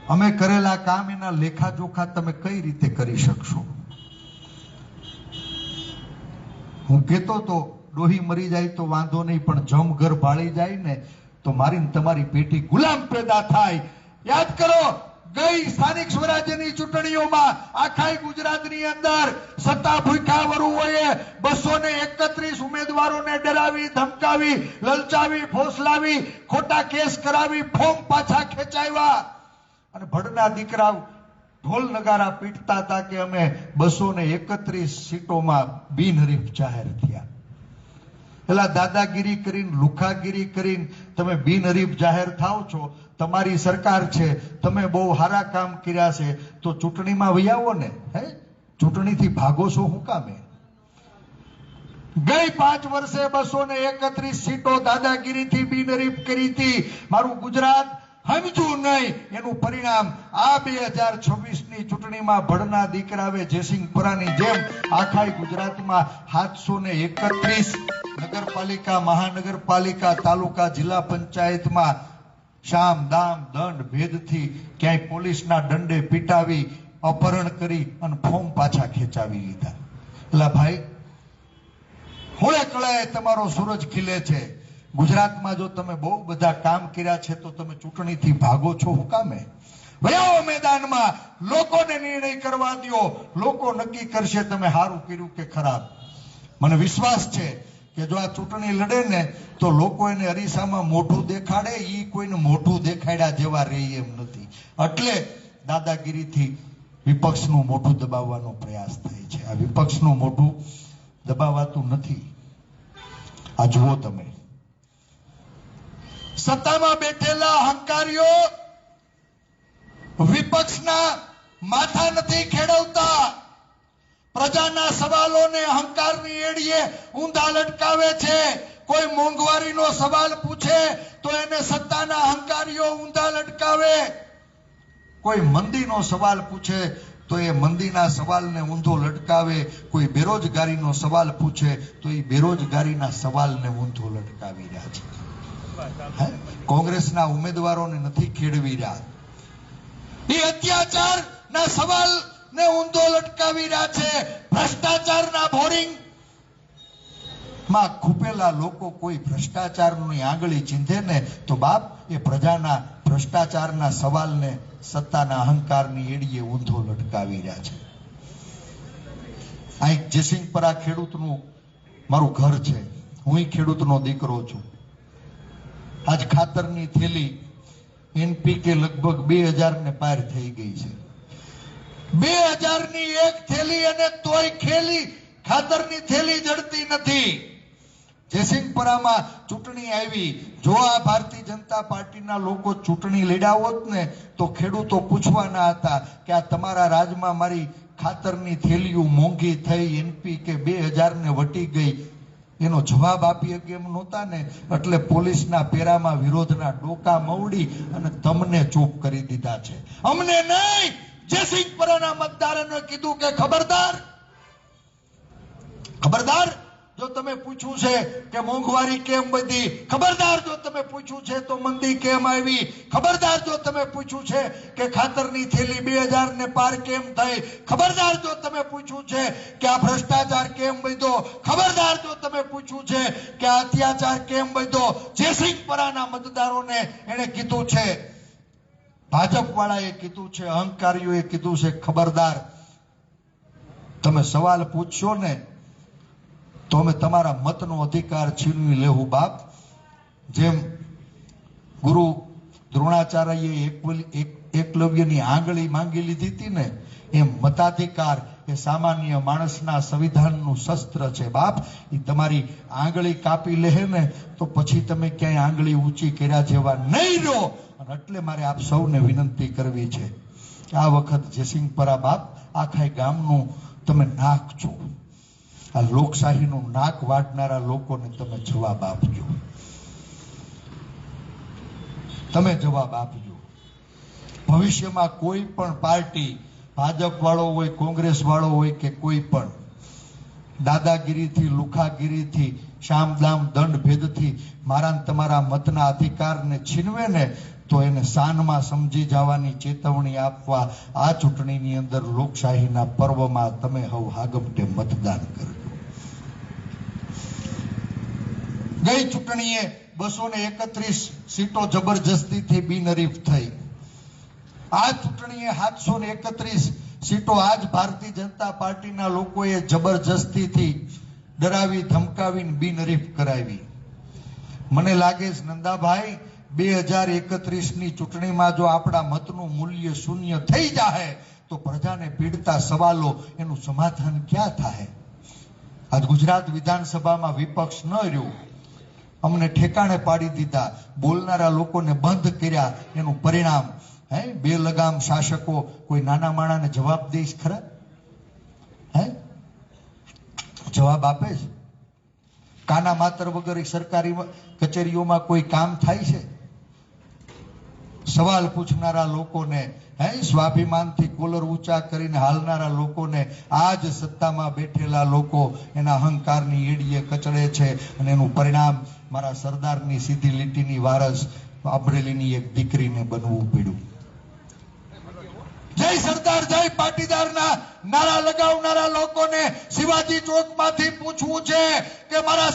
અમે કરેલા કામ એના લેખાજોખા તમે કઈ રીતે કરી શકશો? હું કહેતો તો ડોહી મરી જાય તો વાંધો નહીં, પણ જમ ઘર ભાળી જાય ને તો મારી તમારી પેટી ગુલામ પેદા થાય. યાદ કરો, ગઈ સ્થાનિક સ્વરાજ્યની ચૂંટણીઓમાં આખા ગુજરાતની અંદર સત્તા ભૂખ્યા વરુઓએ 231 ઉમેદવારોને ડરાવી, ધમકાવી, લલચાવી, ફોસલાવી, ખોટા કેસ કરાવી, ફોર્મ પાછા ખેંચાવ્યા, અને ભડના દીકરા ઢોલ નગારા પીટતા હતા કે અમે 231 સીટોમાં બિનહરીફ જાહેર થયા. પેલા દાદાગીરી કરીને, લુખાગીરી કરીને તમે બિનહરીફ જાહેર થાવ છો. તમારી સરકાર છે, તમે બહુ સારા કામ કર્યા છે, તો ચૂંટણીમાં વહી આવો ને. ચૂંટણીથી ભાગો છો શું કામે? ગઈ 5 વર્ષે 231 સીટો દાદાગીરીથી બિનહરીફ કરી હતી. મારું ગુજરાત સમજવું નહીં, એનું પરિણામ આ 2026ની ચૂંટણીમાં ભડના દીકરાવે જયસિંહપુરાની જેમ આખા ગુજરાતમાં 731 નગરપાલિકા, મહાનગરપાલિકા, તાલુકા, જિલ્લા પંચાયતમાં શામ દામ દંડ ભેદથી ક્યાંય પોલીસના દંડે પીટાવી, અપહરણ કરી અને ફોર્મ પાછા ખેંચાવી લીધા. એટલે ભાઈ, હોળે કળાએ તમારો સૂરજ ખીલે છે. ગુજરાતમાં જો તમે બહુ બધા કામ કર્યા છે તો તમે ચૂંટણીથી ભાગો છો શું કામે? વયાઓ મેદાનમાં, લોકોને નિર્ણય કરવા દો. લોકો નક્કી કરશે તમે સારું કર્યું કે ખરાબ. મને વિશ્વાસ છે કે જો આ ચૂંટણી લડે ને તો લોકો એને અરીસામાં મોઢું દેખાડે, ઈ કોઈને મોઢું દેખાડ્યા જેવા રહે એમ નથી. એટલે દાદાગીરીથી વિપક્ષનું મોઢું દબાવવાનો પ્રયાસ થાય છે. આ વિપક્ષનું મોઢું દબાવાતું નથી. આ જુઓ તમે, સત્તામાં બેઠેલા અહંકારીઓ વિપક્ષના માથા નથી ખેડવતા. પ્રજાના સવાલોને અહંકારની એડીએ ઊંધા લટકાવે છે. કોઈ મોંઘવારીનો સવાલ પૂછે તો એને સત્તાના અહંકારીઓ ઊંધા લટકાવે. કોઈ મંદીનો સવાલ પૂછે તો એ મંદીના સવાલને ઊંધો લટકાવે. કોઈ બેરોજગારીનો સવાલ પૂછે તો એ બેરોજગારીના સવાલને ઊંધો લટકાવી રહ્યા છે. કોંગ્રેસના ઉમેદવારોને નથી ખેડવી રહ્યા, એ અત્યાચારના સવાલ ને ઊંધો લટકાવી રહ્યા છે. ભ્રષ્ટાચારના બોરિંગ માં ખૂપેલા લોકો કોઈ ભ્રષ્ટાચારની આંગળી ચીંધે ને તો બાપ, એ પ્રજાના ભ્રષ્ટાચારના સવાલને સત્તાના અહંકારની એડીએ ઊંધો લટકાવી રહ્યા છે. આ એક જયસિંહપરા ખેડૂતનું મારું ઘર છે. હું ખેડૂતનો દીકરો છું. આજ ખાતરની થેલી એનપીકે લગભગ 2000 ને પાર થઈ ગઈ છે. 2000 ની એક થેલી અને તોય ખેલી ખાતરની થેલી જડતી નથી. જયસિંહપરામાં ચૂંટણી આવી. જો આ ભારતીય જનતા પાર્ટીના લોકો ચૂંટણી લડ્યા હોત ને તો ખેડૂતો પૂછવાના હતા કે આ તમારા રાજમાં મારી ખાતરની થેલીઓ મોંઘી થઈ, એનપીકે 2000 ને વટી ગઈ, એનો જવાબ આપી શકે એમ નહોતા ને, એટલે પોલીસના પેરામાં વિરોધના ડોકા મવડી અને તમને ચૂપ કરી દીધા છે. અમને નહીં, જયસિંહપુરાના મતદારોને કીધું કે ખબરદાર, ખબરદાર જો તમે પૂછ્યું છે કે મોંઘવારી કેમ વધી, ખબરદાર જો તમે પૂછ્યું છે તો મંદી કેમ આવી, ખબરદાર જો તમે પૂછ્યું છે કે ખાતરની થેલી 2000 ને પાર કેમ થઈ, ખબરદાર જો તમે પૂછ્યું છે કે આ ભ્રષ્ટાચાર કેમ વધ્યો, ખબરદાર જો તમે પૂછ્યું છે કે આ અત્યાચાર કેમ વધ્યો, જયસિંહપુરાના મતદારોને એને કીધું છે, ભાજપ વાળાએ કીધું છે, અહંકારીઓએ કીધું છે, ખબરદાર તમે સવાલ પૂછશો ને તો અમે તમારા મતનો અધિકાર છીનવી લેવું બાપ. જેમ ગુરુ દ્રોણાચાર્યએ એકલવ્યની આંગળી માંગી લીધી હતી ને, એમ મતાધિકાર એ સામાન્ય માણસના સંવિધાનનું શસ્ત્ર છે બાપ. એ તમારી આંગળી કાપી લે ને તો પછી તમે ક્યાંય આંગળી ઊંચી કર્યા જેવા નહીં રહો. અને એટલે મારે આપ સૌને વિનંતી કરવી છે, આ વખત જયસિંહપુરા બાપ આખા ગામનું તમે નાક છો. આ લોકશાહીનું નાક વાટનારા લોકોને તમે જવાબ આપજો, તમે જવાબ આપજો. ભવિષ્યમાં કોઈ પણ પાર્ટી, ભાજપ વાળો હોય, કોંગ્રેસ વાળો હોય કે કોઈ પણ, દાદાગીરીથી, લુખાગીરીથી, શામદામ દંડ ભેદથી મારા તમારા મતના અધિકારને છીનવે ને તો એને શાનમાં સમજી જવાની ચેતવણી આપવા આ ચૂંટણીની અંદર લોકશાહીના પર્વમાં તમે હવ હાગમટે મતદાન કરજો. ગઈ ચૂંટણીએ 231 સીટો જબરજસ્તીથી બિનહરીફ થઈ. આ ચૂંટણીએ 731 સીટો આજ ભારતીય જનતા પાર્ટીના લોકોએ જબરજસ્તીથી ડરાવી ધમકાવીને બિનહરીફ કરાવી. મને લાગે છે નંદાભાઈ 2031ની ચૂંટણીમાં જો આપણા મતનું મૂલ્ય શૂન્ય થઈ જાય તો પ્રજાને પીડતા સવાલો એનું સમાધાન ક્યાં થાય? આજ ગુજરાત વિધાનસભામાં વિપક્ષ ન રહ્યું, અમને ઠેકાણે પાડી દીધા, બોલનારા લોકોને બંધ કર્યા. એનું પરિણામ બે લગામ શાસકો કોઈ નાના માણાને જવાબ દઈશ ખરા? જવાબ આપે છે? કાના માત્ર વગર સરકારી કચેરીઓમાં કોઈ કામ થાય છે? સવાલ પૂછનારા લોકોને, સ્વાભિમાનથી કોલર ઊંચા કરીને હાલનારા લોકોને આજ સત્તામાં બેઠેલા લોકો એના અહંકારની એડીએ કચડે છે. અને એનું પરિણામ મારા સરદારની સીધી લીટીની વારસ અમરેલીની એક દીકરીને બનવું પડ્યું. જય સરદાર, જય પાટીદારના નારા લગાવનારા લોકોને શિવાજી ચોકમાંથી પૂછવું છે કે મારા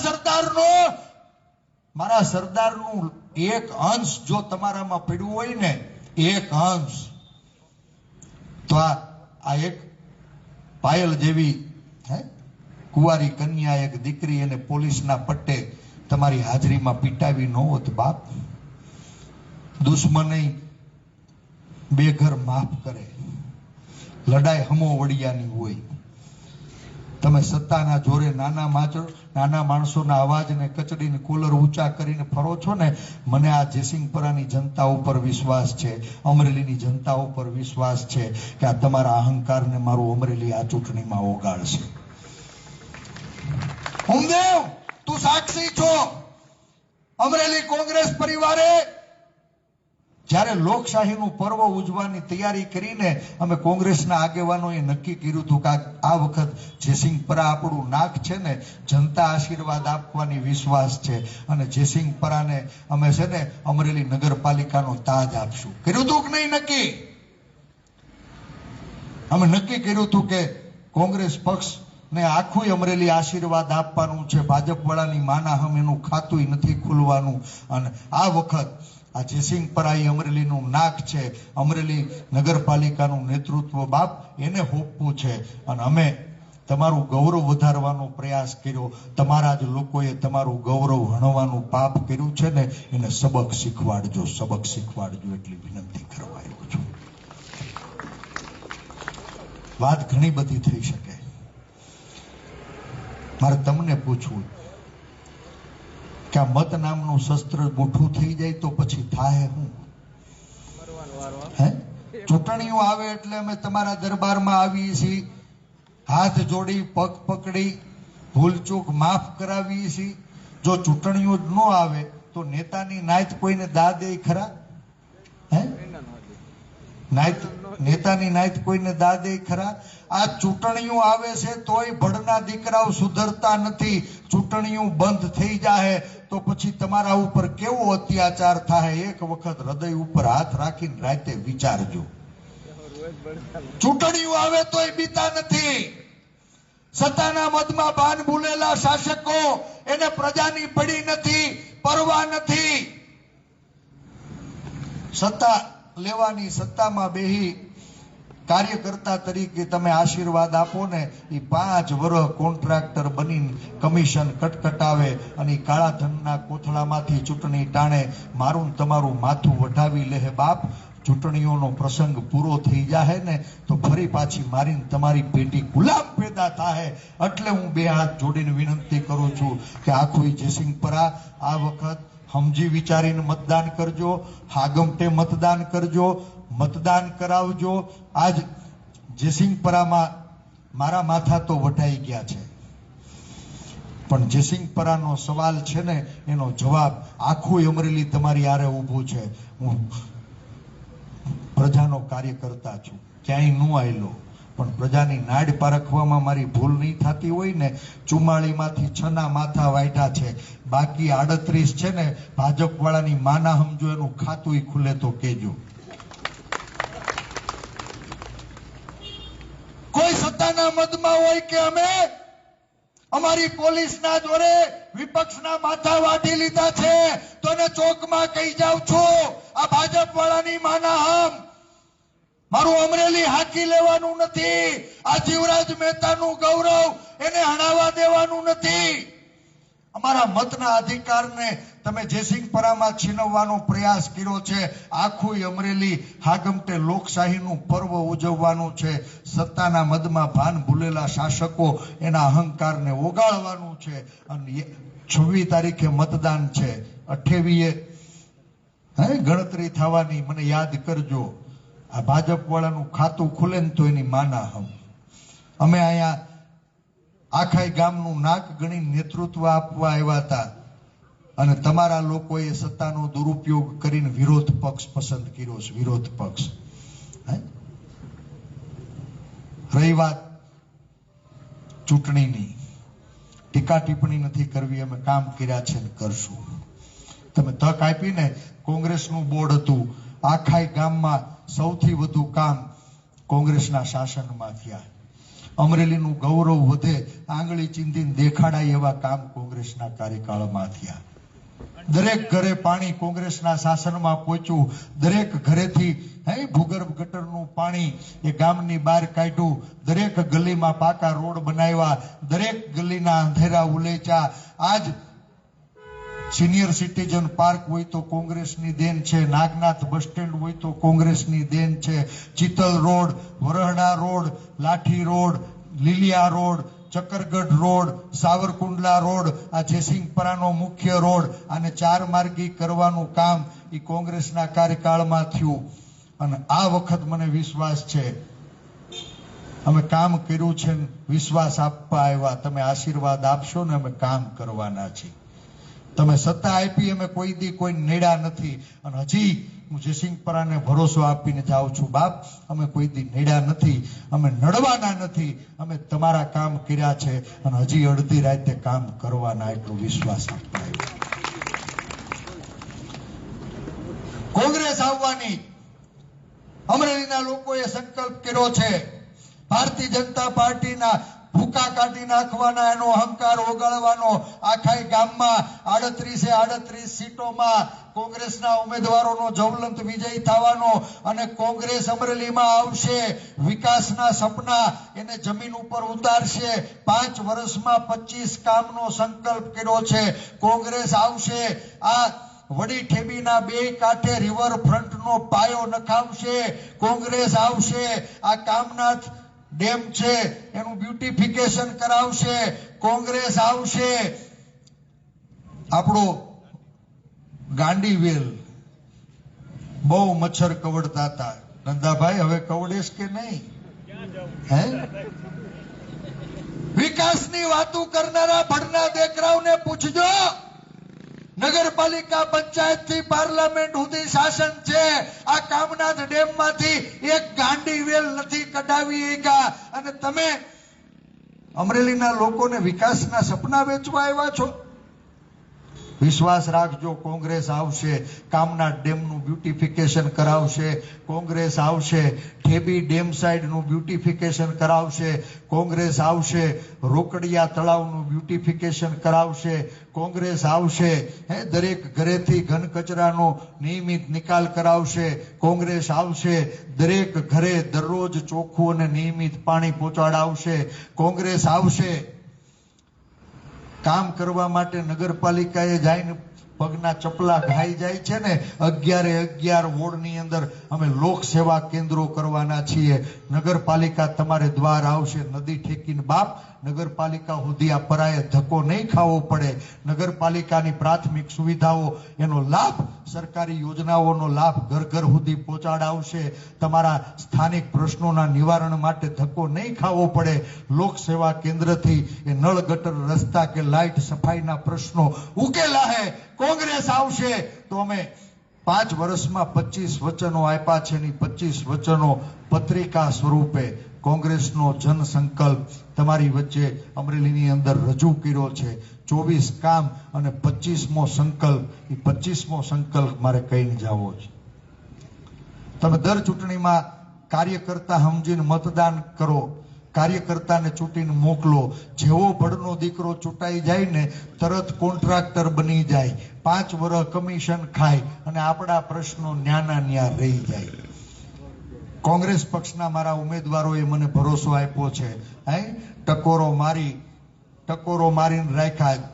સરદારનું એક અંશ જો તમારામાં પડ્યું હોય ને, એક અંશ, તો આ એક પાયલ જેવી કુંવારી કન્યા, એક દીકરી, એને પોલીસના પટ્ટે તમારી હાજરીમાં પીટાવી ન હોત બાપ. દુશ્મને બે ઘર માફ કરે, લડાઈ હમો વડિયાની હોય. તમે સત્તાના જોરે નાના માણસોના અવાજને કચડીને કોલર ઊંચા કરીને ફરો છો ને. મને આ જયસિંહપુરાની જનતા ઉપર વિશ્વાસ છે, અમરેલીની જનતા ઉપર વિશ્વાસ છે કે આ તમારા અહંકારને મારું અમરેલી આ ચૂંટણીમાં ઓગાળશે. હુમદેવ, તું સાક્ષી છો. અમરેલી કોંગ્રેસ પરિવારે જ્યારે લોકશાહીનું પર્વ ઉજવવાની તૈયારી કરીને અમે કોંગ્રેસના આગેવાનોએ નક્કી કર્યું હતું કે આ વખત જયસિંહપુરા આપણું નાક છે ને, જનતા આશીર્વાદ આપવાની વિશ્વાસ છે. અને જયસિંહપુરાને અમે છે ને અમરેલી નગરપાલિકાનો તાજ આપશું. કર્યું હતું કે નહીં નક્કી? અમે નક્કી કર્યું હતું કે કોંગ્રેસ પક્ષ ને આખું અમરેલી આશીર્વાદ આપવાનું છે. ભાજપ વાળાની માના હમ એનું ખાતું નથી ખુલવાનું. અને આ વખત આ જયસિંહપુરા અમરેલીનું નાક છે. અમરેલી નગરપાલિકાનું નેતૃત્વ બાપ એને હોપવું છે. અને અમે તમારું ગૌરવ વધારવાનો પ્રયાસ કર્યો. તમારા જ લોકોએ તમારું ગૌરવ હણવાનું પાપ કર્યું છે ને, એને સબક શીખવાડજો, સબક શીખવાડજો એટલી વિનંતી કરવા આવ્યો છું. વાત ઘણી બધી થઈ શકે. મારે તમને પૂછવું કે આ મત નામનું શસ્ત્ર ગોઠું થઈ જાય તો પછી થાય શું? ચૂંટણીઓ આવે એટલે અમે તમારા દરબારમાં આવીએ છીએ, હાથ જોડી, પગ પકડી, ભૂલચૂક માફ કરાવીએ છીએ. જો ચૂંટણીઓ જ ન આવે તો નેતાની નાયત કોઈને દા દે ખરા? હે, નેતાની નાયત કોઈને દા દે ખરા? આ ચૂંટણીઓ આવે છે તોય ભડના દીકરાઓ સુધરતા નથી. ચૂંટણીઓ બંધ થઈ જાય તો પછી તમારા ઉપર કેવો અત્યાચાર થાય એક વખત હૃદય ઉપર હાથ રાખીને રાતે વિચારજો. ચૂંટણીઓ આવે તોય બીતા નથી. સત્તાના મદમાં ભાન ભૂલેલા શાસકો, એને પ્રજાની પડી નથી, પરવા નથી. સત્તા લેવાની, સત્તામાં બેહી કાર્યકર્તા તરીકે તમે આશીર્વાદ આપો ને, એ 5 વર્ષ કોન્ટ્રાક્ટર બનીને કમિશન કટકટાવે અને કાળા ધનના કોથળામાંથી ચૂંટણી ટાણે મારું તમારું માથું વઢાવી લે. બાપ, ચૂંટણીઓનો પ્રસંગ પૂરો થઈ જાય ને તો ફરી પાછી મારીને તમારી પેટી ગુલામ પેદા થાય. એટલે હું 2 હાથ જોડીને વિનંતી કરું છું કે આખું જયસિંહપરા આ વખત સમજી વિચારીને મતદાન કરજો. હાગમટે મતદાન કરજો, મતદાન કરાવજો. આજ જયસિંહપરામાં મારા માથા તો વઢાઈ ગયા છે, પણ જયસિંહપરાનો સવાલ છે ને એનો જવાબ આખું અમરેલી તમારી આરે ઊભું છે. હું પ્રજાનો કાર્યકર્તા છું, ક્યાંય નું આવેલો, પણ પ્રજાની નાડ પારખવામાં મારી ભૂલ નહીં થતી હોય ને, 44 માંથી 6 ના માથા વાઢ્યા છે, બાકી 38 છે ને ભાજપ વાળાની માના સમજો એનું ખાતું ખુલે તો કેજો. કોઈ સત્તાના મદમાં હોય કે અમે અમારી પોલીસના જોડે વિપક્ષના માથા વાઢી લીધા છે તો એને ચોકમાં કહી જાઉં છું, આ ભાજપ વાળાની માના હમ. મારું અમરેલી હાકી લેવાનું નથી. આ જીવરાજ મહેતાનું ગૌરવ એને હણાવા દેવાનું નથી. અમારા મતના અધિકારને તમે જયસિંહપરામાં છીનવવાનો પ્રયાસ કર્યો છે. આખું અમરેલી હાગમટે લોકશાહીનું પર્વ ઉજવવાનું છે. સત્તાના મદમાં ભાન ભૂલેલા શાસકો એના અહંકારને ઓગાળવાનું છે. અને 26 તારીખે મતદાન છે, 28 ગણતરી થવાની. મને યાદ કરજો, આ ભાજપ વાળાનું ખાતું ખુલે ને તો એની માના હમ. અમે અહીંયા આખા ગામનું નાક ગણી નેતૃત્વ આપવા આવ્યા હતા અને તમારા લોકોએ સત્તાનો દુરુપયોગ કરીને વિરોધ પક્ષ પસંદ કર્યો છે. વિરોધ પક્ષ. રહી વાત ચૂંટણીની, ટીકા ટિપ્પણી નથી કરવી, અમે કામ કર્યા છે ને કરશું. તમે તક આપીને, કોંગ્રેસનું બોર્ડ હતું, આખા ગામમાં સૌથી વધુ કામ કોંગ્રેસના શાસનમાં થયા. અમરેલીનું ગૌરવ વધે, આંગળી ચીંધીને દેખાડાય એવા કામ કોંગ્રેસના કાર્યકાળમાં થયા. દરેક ઘરે પાણી કોંગ્રેસના શાસનમાં પહોંચ્યું. દરેક ઘરેથી ભૂગર્ભ ગટરનું પાણી એ ગામની બહાર કાઢ્યું. દરેક ગલીમાં પાકા રોડ બનાવ્યા. દરેક ગલીના અંધેરા ઉલેચા. આજ સિનિયર સિટીઝન પાર્ક હોય તો કોંગ્રેસની દેન છે. નાગનાથ બસ સ્ટેન્ડ હોય તો કોંગ્રેસની દેન છે. Chital road, Varahda road, Lathi road, Lilia road, Chakkargadh road, Savarkundla road, આ જયસિંહપરાનો મુખ્ય રોડ, આને 4 માર્ગી કરવાનું કામ એ કોંગ્રેસના કાર્યકાળમાં થયું. અને આ વખત મને વિશ્વાસ છે, અમે કામ કર્યું છે, વિશ્વાસ આપવા આવ્યા. તમે આશીર્વાદ આપશો ને અમે કામ કરવાના છીએ. તમે સત્તા આપી, અમે કોઈ દી કોઈ નેડા નથી. અને હજી હું જયસિંહપરાને ભરોસો આપીને જાઉં છું, બાપ, અમે કોઈ દી નેડા નથી, અમે નડવાના નથી. અમે તમારા કામ કર્યા છે અને હજી અડધી રાતે કામ કરવાના, એટલો વિશ્વાસ આપવા આવ્યો. કોંગ્રેસ આવવાની અમરેલીના લોકોએ સંકલ્પ કર્યો છે. ભારતીય જનતા પાર્ટીના ભૂકા કાઢી નાખવાના, એનો અહંકાર ઓગાળવાનો. આખા ગામમાં 38 સીટોમાં કોંગ્રેસના ઉમેદવારોનો જ્વલંત વિજય થવાનો અને કોંગ્રેસ અમરેલીમાં આવશે. વિકાસના સપના એને જમીન ઉપર ઉતારશે. 5 વર્ષમાં 25 કામનો સંકલ્પ કર્યો છે. કોંગ્રેસ આવશે. આ વડી ઠેબીના 2 કાંઠે રિવરફ્રન્ટનો પાયો નખાવશે. કોંગ્રેસ આવશે. આ કામનાથ ડેમ છે એનું બ્યુટિફિકેશન કરાવશે. કોંગ્રેસ આવશે. આપણો ગાંડીવેલ બહુ મચ્છર કવડતા હતા. નંદાભાઈ હવે કવડેશ કે નહીં? હે, વિકાસની વાતો કરનારા ભડના દેકરાઓને પૂછજો, નગરપાલિકા પંચાયત થી પાર્લામેન્ટ સુધી શાસન છે. આ કામનાથ ડેમ માંથી એક ગાંડી વેલ નથી કઢાવી શક્યા, અને તમે અમરેલીના લોકોને વિકાસના સપના વેચવા આવ્યા છો. વિશ્વાસ રાખજો, કોંગ્રેસ આવશે, કામનાથ ડેમનું બ્યુટિફિકેશન કરાવશે, કોંગ્રેસ આવશે, ઠેબી ડેમ સાઈડનું બ્યુટિફિકેશન કરાવશે, કોંગ્રેસ આવશે, રોકડિયા તળાવનું બ્યુટિફિકેશન કરાવશે, કોંગ્રેસ આવશે, દરેક ઘરેથી ઘન કચરાનો નિયમિત નિકાલ કરાવશે, કોંગ્રેસ આવશે, દરેક ઘરે દરરોજ ચોખ્ખું અને નિયમિત પાણી પહોંચાડાવશે, કોંગ્રેસ આવશે. કામ કરવા માટે નગરપાલિકાએ જઈને પગના ચપલા ખાઈ જાય છે ને, 11 વોર્ડની અંદર અમે લોક સેવા કેન્દ્રો કરવાના છીએ. નગરપાલિકા તમારે દ્વાર આવશે, નદી ઠેકીને બાપ, નગરપાલિકા સુધી આ પરાએ ધક્કો નહીં ખાવો પડે. નગરપાલિકાની પ્રાથમિક સુવિધાઓ, એનો લાભ, સરકારી યોજનાઓનો લાભ ઘર ઘર સુધી પહોંચાડાવશે. તમારા સ્થાનિક પ્રશ્નોના નિવારણ માટે ધક્કો નહીં ખાવો પડે. લોક સેવા કેન્દ્રથી એ નળ ગટર રસ્તા કે લાઇટ સફાઈના પ્રશ્નો ઉકેલાહે. કોંગ્રેસ આવશે તો અમે 5 વર્ષમાં 25 વચનો આપ્યા છે, ની 25 વચનો પત્રિકા સ્વરૂપે કોંગ્રેસનો જન સંકલ્પ તમારી વચ્ચે અમરેલીની અંદર રજૂ કર્યો છે. 24 કામ અને 25મો સંકલ્પ. એ 25મો સંકલ્પ મારે કહીને જાવો છે. તમે દર ચૂંટણીમાં કાર્યકર્તા સમજીને મતદાન કરો, કાર્યકર્તાને ચૂંટીને મોકલો. જેવો ભડનો દીકરો ચૂંટાઈ જાય ને તરત કોન્ટ્રાક્ટર બની જાય, 5 વર્ષ કમિશન ખાય અને આપણા પ્રશ્નો ન્યાના ન્યા રહી જાય. કોંગ્રેસ પક્ષના મારા ઉમેદવારોએ મને ભરોસો આપ્યો છે. ટકોરો મારીને રાખ્યા.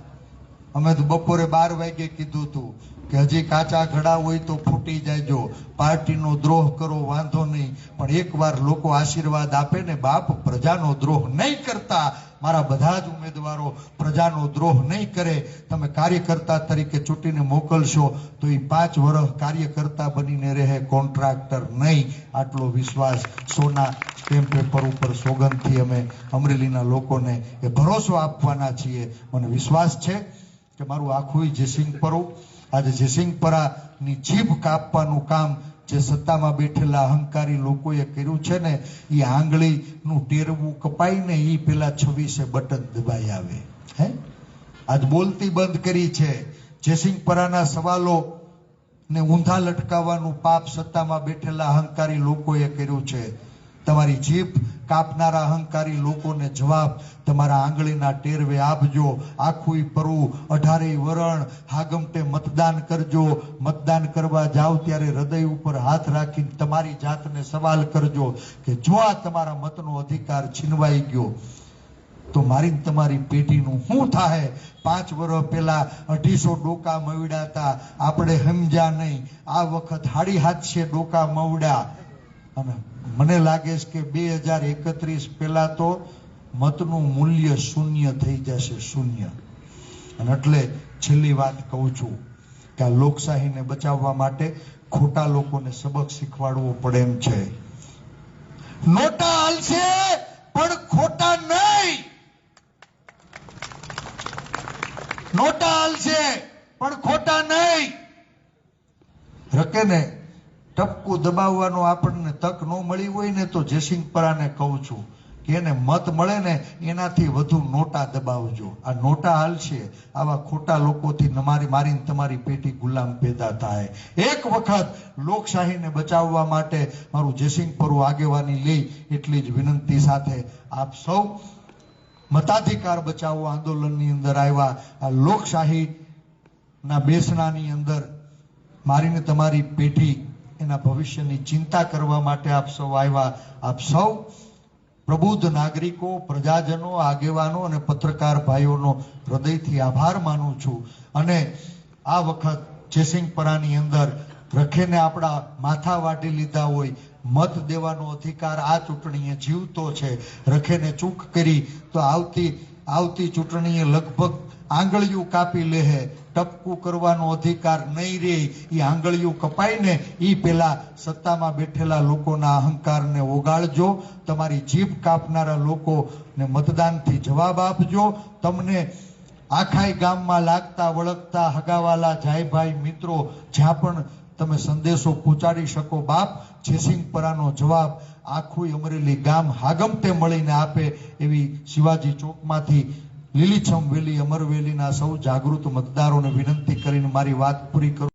અમે તો બપોરે 12 વાગે કીધું હતું કે હજી કાચા ઘડા હોય તો ફૂટી જાયજો, પાર્ટીનો દ્રોહ કરો વાંધો નહીં, પણ એકવાર લોકો આશીર્વાદ આપે ને બાપ, પ્રજાનો દ્રોહ નહીં કરતા. મારા બધા જ ઉમેદવારો પ્રજાનો દ્રોહ નહીં કરે. તમે કાર્યકર્તા તરીકે ચૂંટીને મોકલશો તો એ 5 વર્ષ કાર્યકર્તા બનીને રહે, કોન્ટ્રાક્ટર નહીં. આટલો વિશ્વાસ સોના સ્ટેમ્પ પેપર ઉપર સોગંદથી અમે અમરેલીના લોકોને એ ભરોસો આપવાના છીએ. મને વિશ્વાસ છે કે મારું આખું જયસિંહપુરું, આજે જયસિંહપુરાની જીભ કાપવાનું કામ જે સત્તામાં બેઠેલા અહંકારી લોકોએ કર્યું છે ને, એ આંગળીનું ટેરવું કપાઈ ને એ પેલા 26 બટન દબાઈ આવે. આજ બોલતી બંધ કરી છે. જયસિંહપુરાના સવાલો ને ઊંધા લટકાવવાનું પાપ સત્તામાં બેઠેલા અહંકારી લોકોએ કર્યું છે. તમારી જીભ કાપનારા અહંકારી લોકોને જવાબ તમારા આંગળીના ટેરવે આપજો. આખું પરવું 18 વરણ હાગમટે મતદાન કરજો. મતદાન કરવા જાવ ત્યારે હૃદય ઉપર હાથ રાખીને તમારી જાતને સવાલ કરજો કે જો આ તમારા મતનો અધિકાર છીનવાઈ ગયો તો મારી તમારી પેઢીનું શું થાય? 5 વર્ષ પહેલા 250 ડોકા મવડ્યા હતા, આપણે સમજ્યા નહીં. આ વખત 750 ડોકા મવડ્યા. અને મને લાગે છે કે 2031 પહેલા તો મતનું મૂલ્ય શૂન્ય થઈ જશે, શૂન્ય. અને એટલે છેલ્લી વાત કહું છું કે આ લોકશાહીને બચાવવા માટે ખોટા લોકોને સબક શીખવાડવો પડે એમ છે. નોટા હાલશે પણ ખોટા નહીં. નોટા હાલશે પણ ખોટા નહીં. રકે ને ટપકું દબાવવાનો આપણને તક ન મળી હોય ને તો જયસિંહપુરાને કહું છું કે એને મત મળે ને એનાથી વધુ નોટા દબાવજો. આ નોટા હાલશે, આવા ખોટા લોકોથી મારીને તમારી પેટી ગુલામ પેદા થાય. એક વખત લોકશાહીને બચાવવા માટે મારું જયસિંહપુરું આગેવાની લઈ એટલી જ વિનંતી સાથે આપ સૌ મતાધિકાર બચાવો આંદોલનની અંદર આવ્યા. આ લોકશાહીના બેસણાની અંદર મારીને તમારી પેઢી એના ભવિષ્યની ચિંતા કરવા માટે આપ સૌ આવ્યા. આપ સૌ પ્રબુદ્ધ નાગરિકો, પ્રજાજનો, આગેવાનો અને પત્રકાર ભાઈઓનો હૃદયથી આભાર માનું છું. અને આ વખત જયસિંહપુરાની અંદર રખેને આપણા માથા વાટી લીધા હોય, મત દેવાનો અધિકાર આ ચૂંટણીએ જીવતો છે. રખેને ચૂક કરી તો આવતી ચૂંટણીએ લગભગ આંગળીઓ કાપી લેહે. ટપકું કરવાનો અધિકાર નહીં રહે, એ આંગળીઓ કપાઈને એ પેલા સત્તામાં બેઠેલા લોકોના અહંકારને ઓગાળજો. તમારી જીભ કાપનારા લોકોને મતદાનથી જવાબ આપજો. તમને આખાય ગામમાં લાગતા વળગતા હગાવાલા જાયભાઈ મિત્રો જ્યાં પણ તમે સંદેશો પહોંચાડી શકો બાપ, જેસિંગપરાનો જવાબ આખું અમરેલી ગામ હાગમતે મળીને આપે એવી શિવાજી ચોકમાંથી લીલીછમ વેલી અમરવેલીના સૌ જાગૃત મતદારોને વિનંતી કરીને મારી વાત પૂરી કરું.